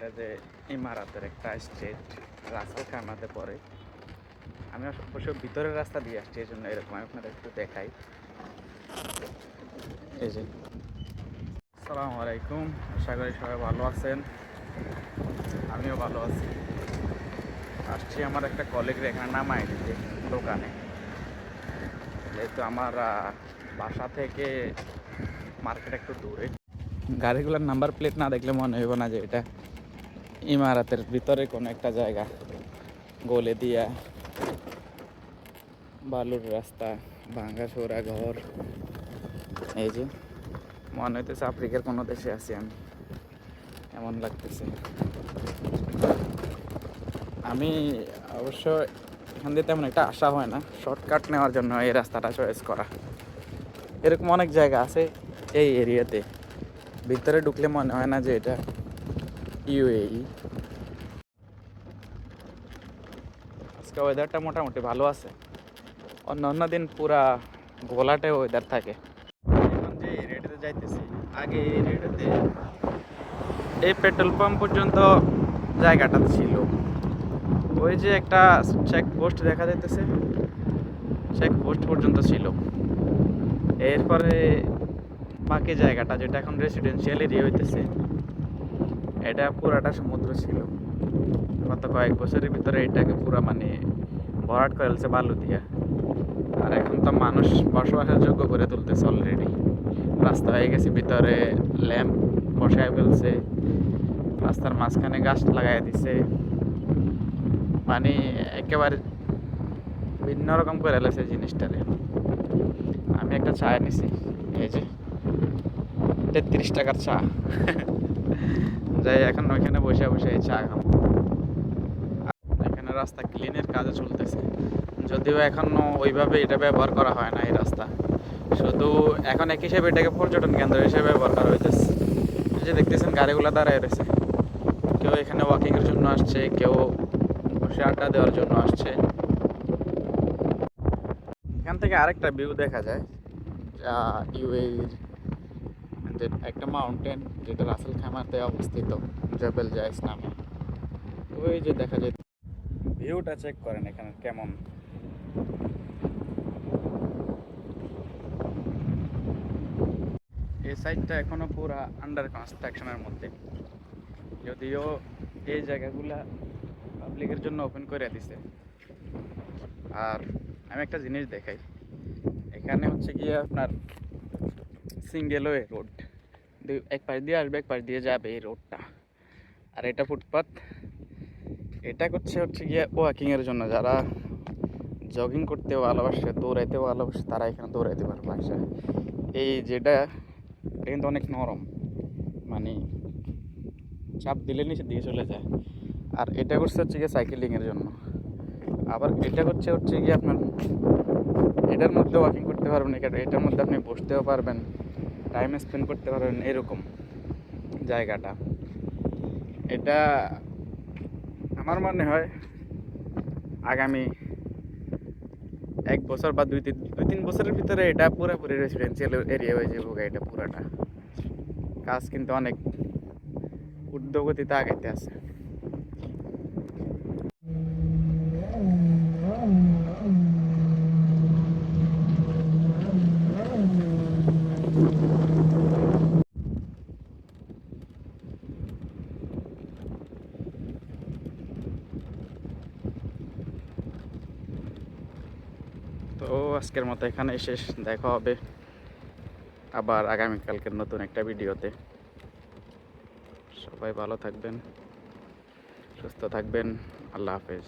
এটা যে ইমারাতের একটা স্ট্রিট রাসেল খাইমাতে পড়ে। আমি অবশ্য ভিতরের রাস্তা দিয়ে আসছি, এই জন্য এরকম আমি আপনাদের একটু দেখাই। এই যে আসসালামু আলাইকুম, আশা করি সবাই ভালো আছেন, আমিও ভালো আছি। আসছি আমার একটা কলিগের এখানে নামাই দিতে দোকানে, যেহেতু আমার বাসা থেকে মার্কেট একটু দূরে। গাড়িগুলোর নাম্বার প্লেট না দেখলে মনে হইব না যে এটা ইমারাতের ভিতরে কোনো একটা জায়গা। গলে দিয়া বালুর রাস্তা, ভাঙ্গা সোরা ঘর। এই যে মনে হইতেছে আফ্রিকার কোনো দেশে আছি আমি, এমন লাগতেছে। আমি অবশ্য এখান দিয়ে তেমন একটা আশা হয় না, শর্টকাট নেওয়ার জন্য এই রাস্তাটা চয়েস করা। এরকম অনেক জায়গা আছে এই এরিয়াতে, ভিতরে ঢুকলে মনে হয় না যে এটা ইউএই। আজকে ওয়েদারটা মোটামুটি ভালো আছে, অন্য দিন পুরা ঘোলাটে ওয়েদার থাকে। এখন যে এরিয়াটাতে যাইতেছি, আগে এই এরিয়াটাতে এই পেট্রোল পাম্প পর্যন্ত জায়গাটা ছিল। ওই যে একটা চেক পোস্ট দেখা যাইতেছে, চেক পোস্ট পর্যন্ত ছিল। এরপরে বাকি জায়গাটা যেটা এখন রেসিডেন্সিয়াল এরিয়া হইতেছে, এটা পুরাটা সমুদ্র ছিল। গত কয়েক বছরের ভিতরে এটাকে পুরা মানে ভরাট করে ফেলছে বালু দিয়া। আর এখন তো মানুষ বসবাসের যোগ্য করে তুলতেছে অলরেডি। রাস্তা হয়ে গেছে, ভিতরে ল্যাম্প বসায় ফেলছে, রাস্তার মাঝখানে গাছ লাগাই দিছে, মানে একেবারে ভিন্ন রকম করে ফেলেছে জিনিসটারে। আমি একটা চা নিছি, এই যে 33 টাকার চা। যাই এখন ওইখানে বসে বসে এই চা খাবো। এখানে রাস্তা ক্লিনের কাজও চলতেছে, যদিও এখনো ওইভাবে এটা ব্যবহার করা হয় না এই রাস্তা, শুধু এখন এক হিসেবে এটাকে পর্যটন কেন্দ্র হিসেবে ব্যবহার করা হইতেছে। এই যে দেখতেছেন গাড়িগুলো দাঁড়ায় রয়েছে, কেউ এখানে ওয়াকিংয়ের জন্য আসছে, কেউ বসে আড্ডা দেওয়ার জন্য আসছে। এখান থেকে আরেকটা ভিউ দেখা যায়, যা ইউএইর যে একটা মাউন্টেন, যেটা রাসেল খাইমাতে অবস্থিত, জবেল জায়েস নামে। ওই যে দেখা যায়, ভিউটা চেক করেন এখানে কেমন। এই সাইডটা এখনো পুরা আন্ডার কনস্ট্রাকশনের মধ্যে, যদিও এই জায়গাগুলা পাবলিকের জন্য ওপেন করে দিছে। আর আমি একটা জিনিস দেখাই, এখানে হচ্ছে গিয়ে আপনার সিঙ্গেল ওয়ে রোড, এক পাশ দিয়ে আসবে এক পাশ দিয়ে যাবে এই রোডটা, আর এটা ফুটপাথ। এটা হচ্ছে গিয়ে ওয়াকিংয়ের জন্য, যারা জগিং করতে ভালোবাসে, দৌড়াইতে ভালোবাসে, তারা এখানে দৌড়াইতে পারবে। আসে এই যেটা, এটা কিন্তু অনেক নরম, মানে চাপ দিলে নিচে দিয়ে চলে যায়। আর এটা হচ্ছে গিয়ে সাইকেলিংয়ের জন্য। আবার এটা হচ্ছে গিয়ে আপনার এটার মধ্যে ওয়াকিং করতে পারবেন, এটার মধ্যে আপনি বসতেও পারবেন, টাইম স্পেন্ড করতে পারবেন, এরকম জায়গাটা। এটা আমার মনে হয় আগামী 1 বছর বা 2-3 বছরের ভিতরে এটা পুরোপুরি রেসিডেন্সিয়াল এরিয়া হয়ে যাবে। এটা পুরাটা কাজ কিন্তু অনেক ঊর্ধ্বগতিতে আগাইতে আছে। তো আজকের মতো এখানেই শেষ, দেখা হবে আবার আগামীকালকের নতুন একটা ভিডিওতে। সবাই ভালো থাকবেন, সুস্থ থাকবেন, আল্লাহ হাফেজ।